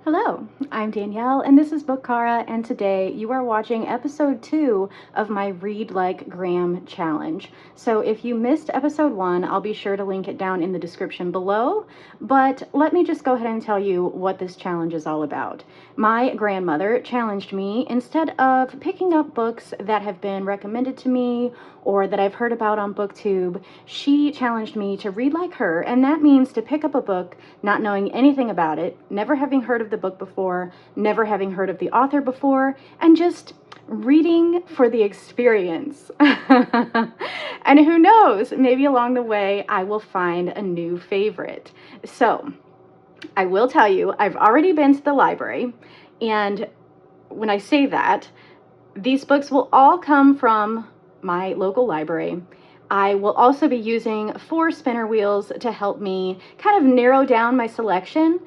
Hello, I'm Danielle, and this is Bookchara, and today you are watching episode 2 of my Read Like Graham challenge. So if you missed episode 1, I'll be sure to link it down in the description below, but let me just go ahead and tell you what this challenge is all about. My grandmother challenged me, instead of picking up books that have been recommended to me or that I've heard about on BookTube, she challenged me to read like her, and that means to pick up a book not knowing anything about it, never having heard of the book before, never having heard of the author before, and just reading for the experience. And who knows, maybe along the way I will find a new favorite. So I will tell you, I've already been to the library, and when I say that, these books will all come from my local library. I will also be using 4 spinner wheels to help me kind of narrow down my selection.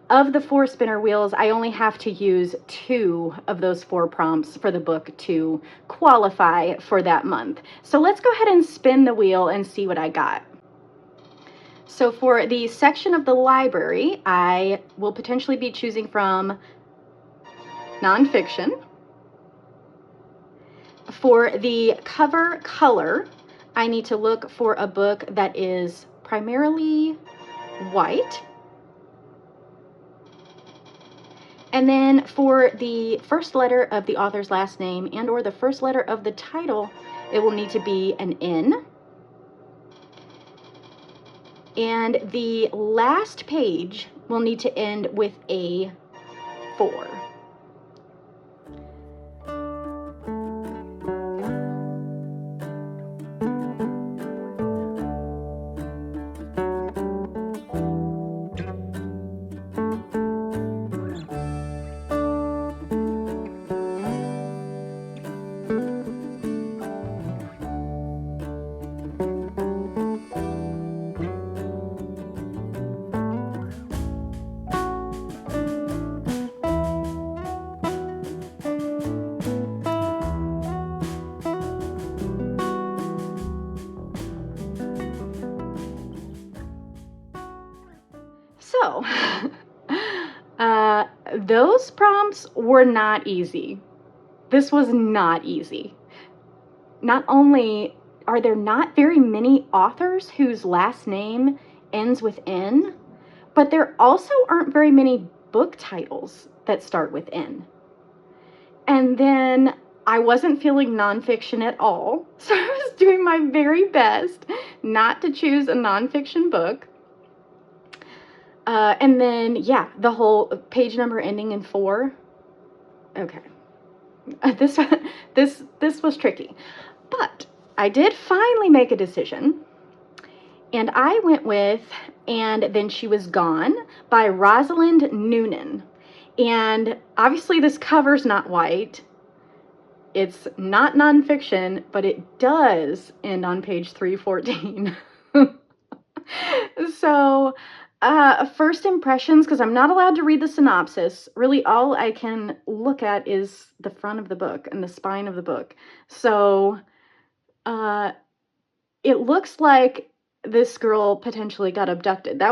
Of the 4 spinner wheels, I only have to use 2 of those 4 prompts for the book to qualify for that month. So let's go ahead and spin the wheel and see what I got. So for the section of the library, I will potentially be choosing from nonfiction. For the cover color, I need to look for a book that is primarily white. And then for the first letter of the author's last name and or the first letter of the title, it will need to be an N. And the last page will need to end with a 4. So, those prompts were not easy. This was not easy. Not only are there not very many authors whose last name ends with N, but there also aren't very many book titles that start with N. And then I wasn't feeling nonfiction at all, so I was doing my very best not to choose a nonfiction book. And then, yeah, the whole page number ending in 4. Okay. This was tricky. But I did finally make a decision. And I went with And Then She Was Gone by Rosalind Noonan. And obviously this cover's not white. It's not nonfiction, but it does end on page 314. So, first impressions, because I'm not allowed to read the synopsis. Really, all I can look at is the front of the book and the spine of the book. So, it looks like this girl potentially got abducted. That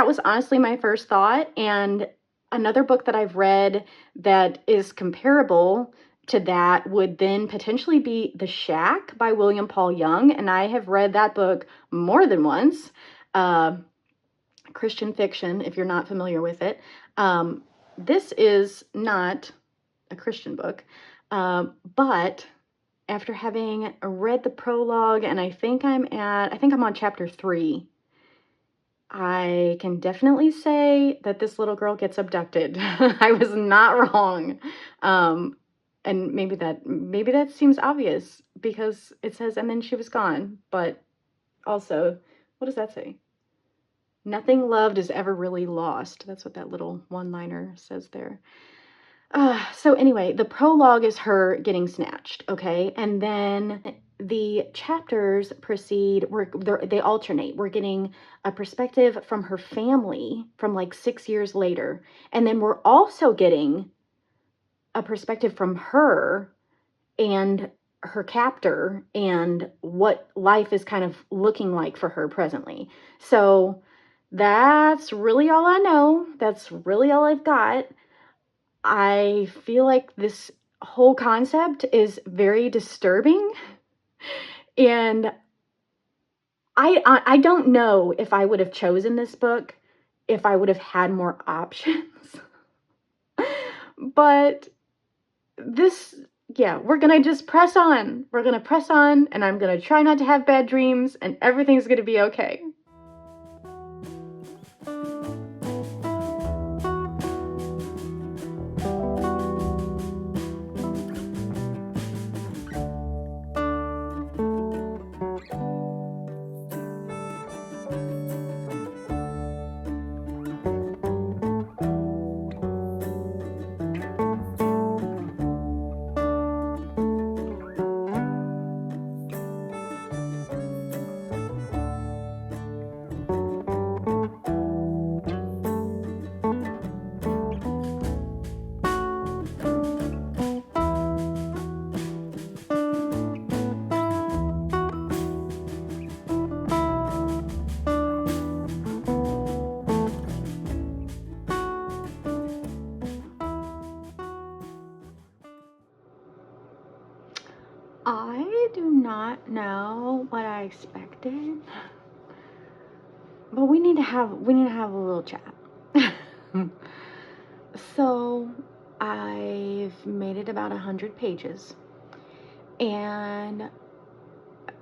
was honestly my first thought. And another book that I've read that is comparable to that would then potentially be The Shack by William Paul Young. And I have read that book more than once. Christian fiction, if you're not familiar with it. This is not a Christian book, but after having read the prologue, and I think I'm on chapter 3, I can definitely say that this little girl gets abducted. I was not wrong. And maybe that seems obvious because it says, and then she was gone. But also, what does that say? Nothing loved is ever really lost. That's what that little one-liner says there. So anyway, the prologue is her getting snatched, okay? And then the chapters proceed, they alternate. We're getting a perspective from her family from like 6 years later. And then we're also getting a perspective from her and her captor and what life is kind of looking like for her presently. So that's really all I know. That's really all I've got. I feel like this whole concept is very disturbing, and I don't know if I would have chosen this book if I would have had more options. But this, yeah, we're gonna just press on. We're gonna press on, and I'm gonna try not to have bad dreams, and everything's gonna be okay. I do not know what I expected, but we need to have a little chat. So, I've made it about 100 pages, and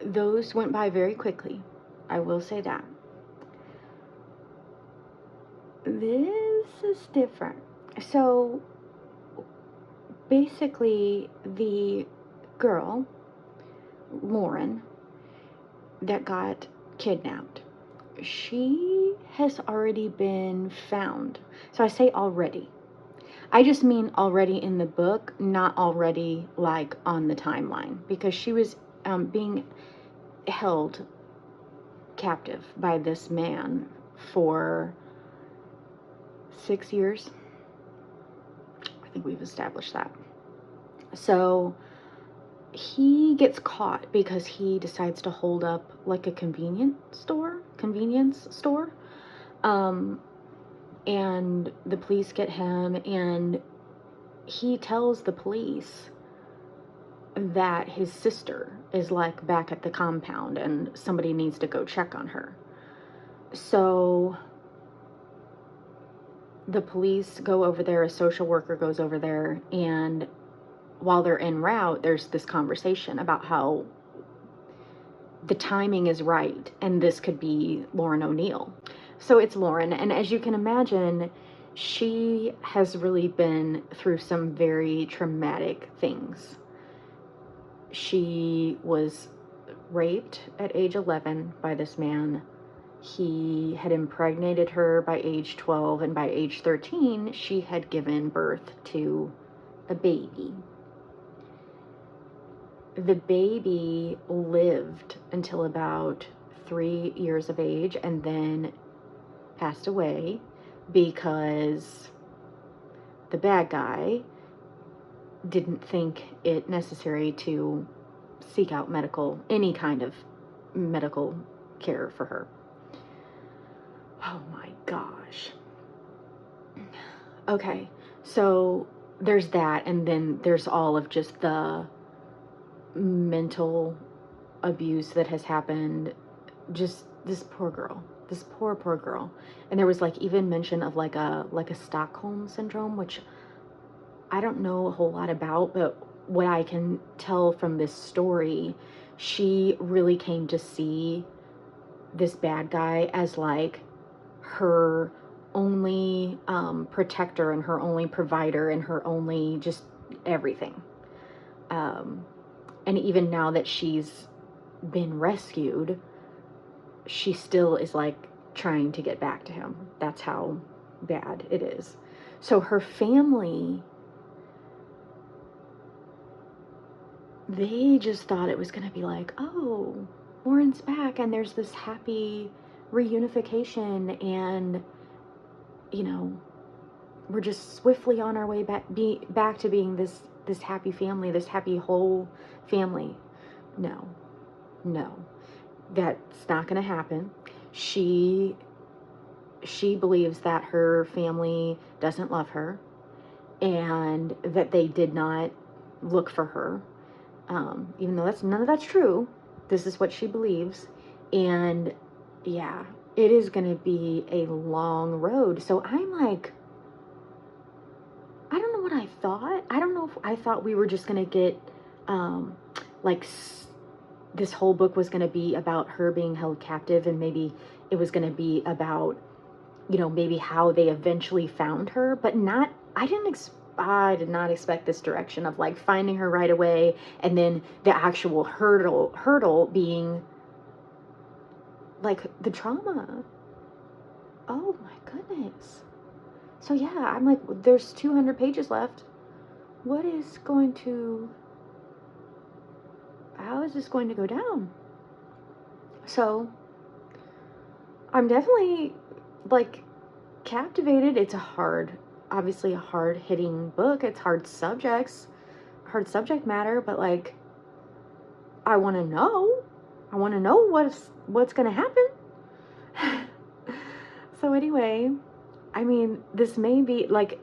those went by very quickly. I will say that. This is different. So, basically, the girl, Lauren, that got kidnapped, she has already been found. So I say already. I just mean already in the book, not already like on the timeline, because she was being held captive by this man for 6 years. I think we've established that. So he gets caught because he decides to hold up like a convenience store. And the police get him, and he tells the police that his sister is like back at the compound and somebody needs to go check on her. So the police go over there, a social worker goes over there, and while they're en route, there's this conversation about how the timing is right and this could be Lauren O'Neill. So it's Lauren, and as you can imagine, she has really been through some very traumatic things. She was raped at age 11 by this man. He had impregnated her by age 12, and by age 13, she had given birth to a baby. The baby lived until about 3 years of age and then passed away because the bad guy didn't think it necessary to seek out any kind of medical care for her. Oh my gosh. Okay, so there's that, and then there's all of just the mental abuse that has happened. Just this poor girl, this poor girl. And there was like even mention of like a Stockholm syndrome, which I don't know a whole lot about, but what I can tell from this story, she really came to see this bad guy as like her only protector and her only provider and her only just everything. And even now that she's been rescued, she still is like trying to get back to him. That's how bad it is. So her family, they just thought it was going to be like, oh, Lauren's back and there's this happy reunification, and you know, we're just swiftly on our way back to being this happy family, this happy whole family. No, that's not going to happen. She believes that her family doesn't love her, and that they did not look for her, even though none of that's true. This is what she believes. And yeah, it is going to be a long road. So I'm like, I don't know what I thought. I don't know if I thought we were just going to get, like, this whole book was going to be about her being held captive, and maybe it was going to be about, you know, maybe how they eventually found her, but not, I did not expect this direction of like finding her right away, and then the actual hurdle being like the trauma. Oh my goodness. So yeah, I'm like, there's 200 pages left. What is going to, how is this going to go down? So I'm definitely like captivated. It's obviously a hard hitting book. It's hard subject matter, but like, I want to know what's going to happen. So anyway, I mean, this may be like,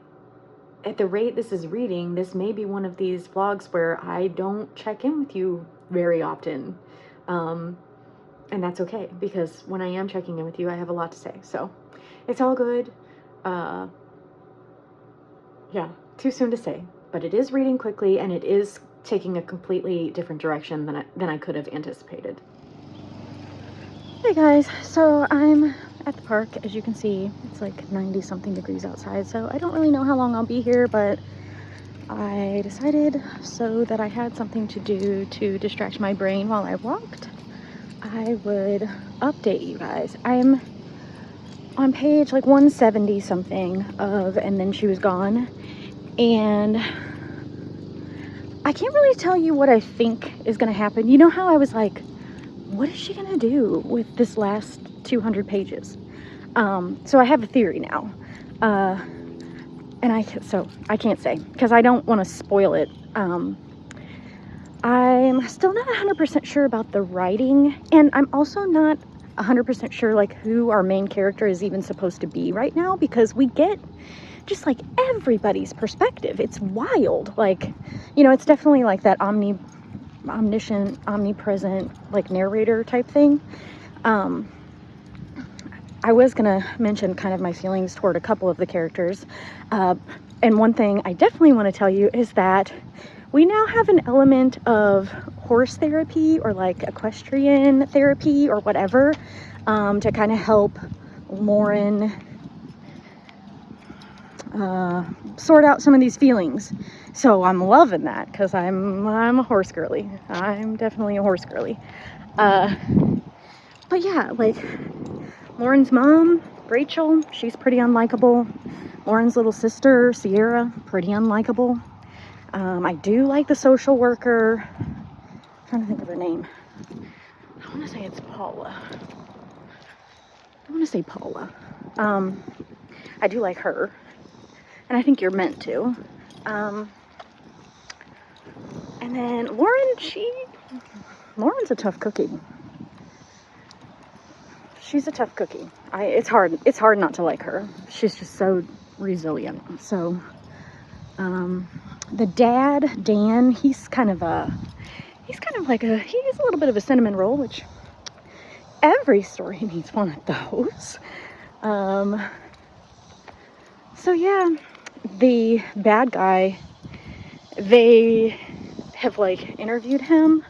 at the rate this is reading, this may be one of these vlogs where I don't check in with you very often. And that's okay, because when I am checking in with you, I have a lot to say. So it's all good. Yeah, too soon to say, but it is reading quickly, and it is taking a completely different direction than I could have anticipated. Hey guys, so I'm at the park. As you can see, it's like 90 something degrees outside, so I don't really know how long I'll be here, but I decided, so that I had something to do to distract my brain while I walked, I would update you guys. I'm on page like 170 something of And Then She Was Gone, and I can't really tell you what I think is going to happen. You know how I was like, what is she going to do with this last 200 pages? So I have a theory now. And I can't say, because I don't want to spoil it. I'm still not 100% sure about the writing, and I'm also not 100% sure like who our main character is even supposed to be right now, because we get just like everybody's perspective. It's wild. Like, you know, it's definitely like that omniscient, omnipresent, like narrator type thing. I was gonna mention kind of my feelings toward a couple of the characters. And one thing I definitely want to tell you is that we now have an element of horse therapy, or like equestrian therapy or whatever, to kind of help Lauren sort out some of these feelings. So I'm loving that, because I'm a horse girly. I'm definitely a horse girly. But yeah, like Lauren's mom, Rachel, she's pretty unlikable. Lauren's little sister, Sierra, pretty unlikable. I do like the social worker. I'm trying to think of her name. I want to say it's Paula. I do like her, and I think you're meant to. And then Lauren's a tough cookie. She's a tough cookie. It's hard not to like her. She's just so resilient. So, the dad, Dan, he's kind of a little bit of a cinnamon roll, which every story needs one of those. So yeah, the bad guy, they have like interviewed him,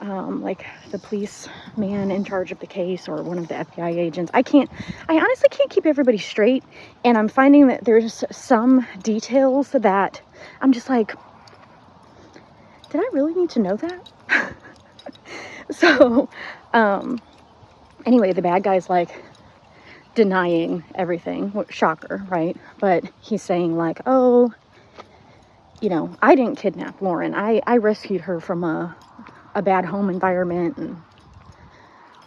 like the police man in charge of the case, or one of the FBI agents. I honestly can't keep everybody straight, and I'm finding that there's some details that I'm just like, did I really need to know that? So, anyway, the bad guy's like denying everything. Shocker, right? But he's saying like, oh, you know, I didn't kidnap Lauren. I rescued her from a bad home environment and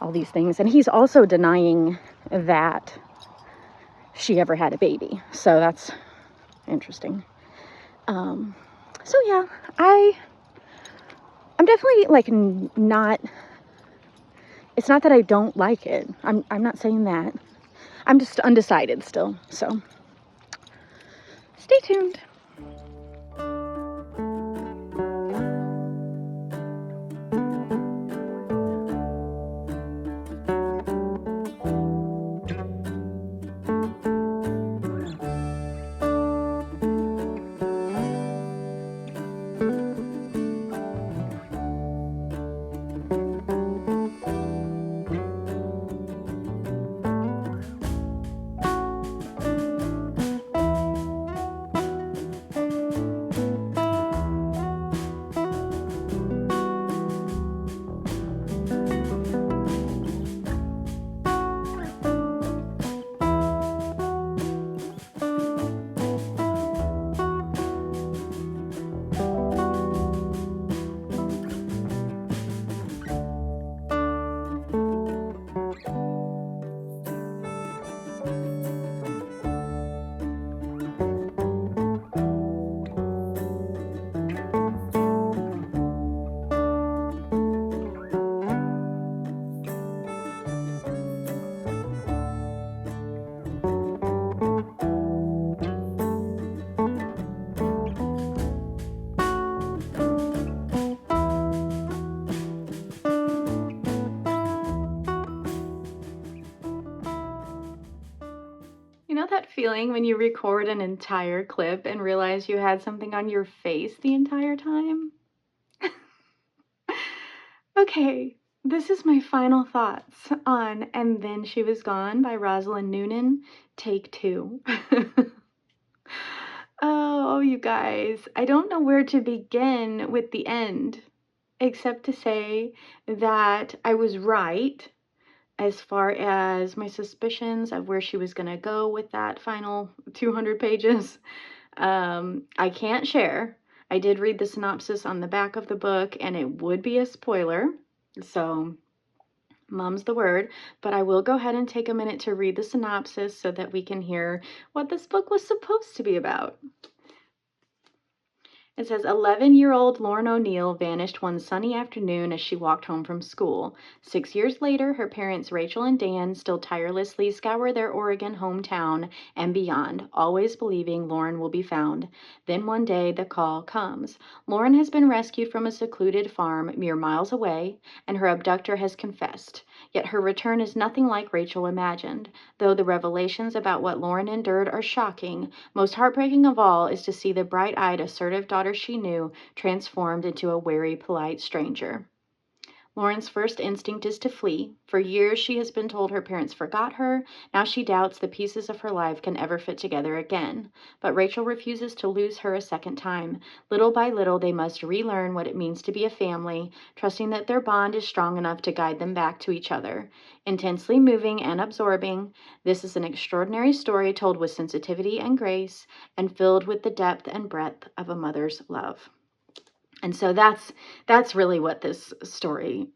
all these things. And he's also denying that she ever had a baby. So that's interesting. So yeah, I'm definitely like not, it's not that I don't like it. I'm not saying that. I'm just undecided still. So stay tuned. You know that feeling when you record an entire clip and realize you had something on your face the entire time? Okay, this is my final thoughts on And Then She Was Gone by Rosalind Noonan, take two. Oh, you guys, I don't know where to begin with the end, except to say that I was right as far as my suspicions of where she was going to go with that final 200 pages. I can't share. I did read the synopsis on the back of the book, and it would be a spoiler. So, mum's the word. But I will go ahead and take a minute to read the synopsis so that we can hear what this book was supposed to be about. It says 11-year-old Lauren O'Neill vanished one sunny afternoon as she walked home from school. 6 years later, her parents Rachel and Dan still tirelessly scour their Oregon hometown and beyond, always believing Lauren will be found. Then one day the call comes. Lauren has been rescued from a secluded farm mere miles away, and her abductor has confessed. Yet her return is nothing like Rachel imagined. Though the revelations about what Lauren endured are shocking, most heartbreaking of all is to see the bright-eyed, assertive daughter she knew transformed into a wary, polite stranger. Lauren's first instinct is to flee. For years, she has been told her parents forgot her. Now she doubts the pieces of her life can ever fit together again. But Rachel refuses to lose her a second time. Little by little, they must relearn what it means to be a family, trusting that their bond is strong enough to guide them back to each other. Intensely moving and absorbing, this is an extraordinary story told with sensitivity and grace, and filled with the depth and breadth of a mother's love. And so that's really what this story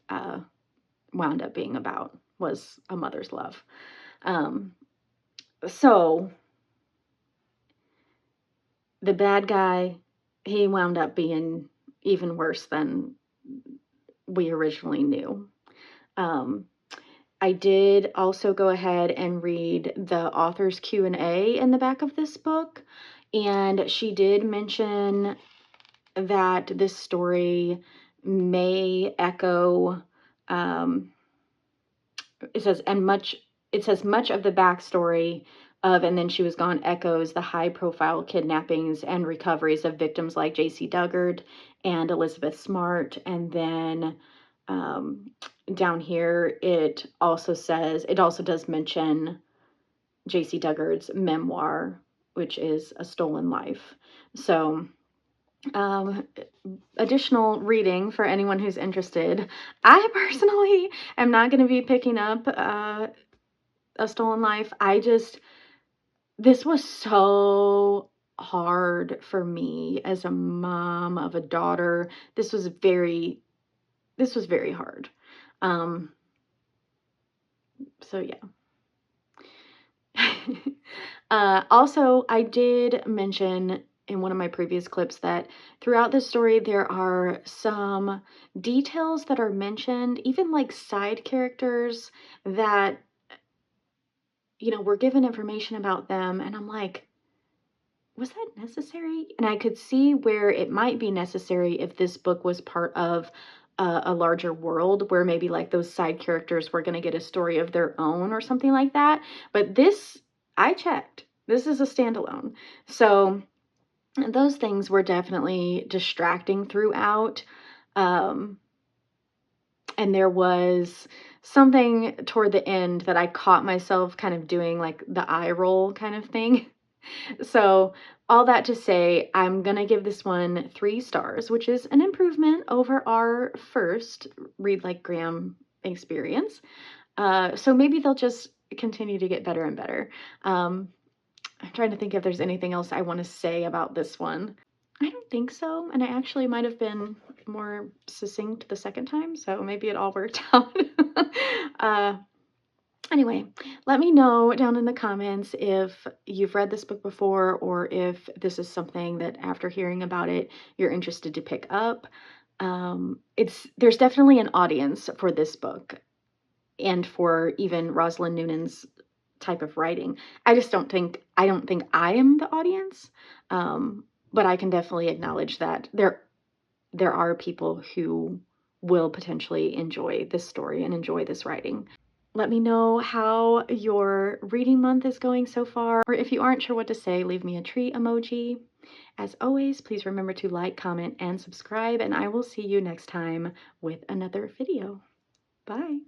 wound up being about, was a mother's love. So the bad guy, he wound up being even worse than we originally knew. I did also go ahead and read the author's Q&A in the back of this book, and she did mention that this story may echo, it says much of the backstory of And Then She Was Gone echoes the high profile kidnappings and recoveries of victims like J.C. Duggard and Elizabeth Smart. And then down here it also does mention J.C. Duggard's memoir, which is A Stolen Life. So additional reading for anyone who's interested. I personally am not going to be picking up A Stolen Life. This was so hard for me as a mom of a daughter. This was very hard. So yeah. Also, I did mention in one of my previous clips that throughout this story there are some details that are mentioned, even like side characters that, we're given information about them, and I'm like, was that necessary? And I could see where it might be necessary if this book was part of a larger world where maybe like those side characters were going to get a story of their own or something like that. But this, I checked. This is a standalone. So those things were definitely distracting throughout. Um, and there was something toward the end that I caught myself kind of doing like the eye roll kind of thing. So, all that to say, I'm gonna give this one 3 stars, which is an improvement over our first Read Like Graham experience. So maybe they'll just continue to get better and better. I'm trying to think if there's anything else I want to say about this one. I don't think so, and I actually might have been more succinct the second time, so maybe it all worked out. uh, Anyway, let me know down in the comments if you've read this book before or if this is something that after hearing about it, you're interested to pick up. There's definitely an audience for this book and for even Rosalind Noonan's type of writing. I don't think I am the audience, but I can definitely acknowledge that there are people who will potentially enjoy this story and enjoy this writing. Let me know how your reading month is going so far, or if you aren't sure what to say, leave me a tree emoji. As always, please remember to like, comment, and subscribe, and I will see you next time with another video. Bye.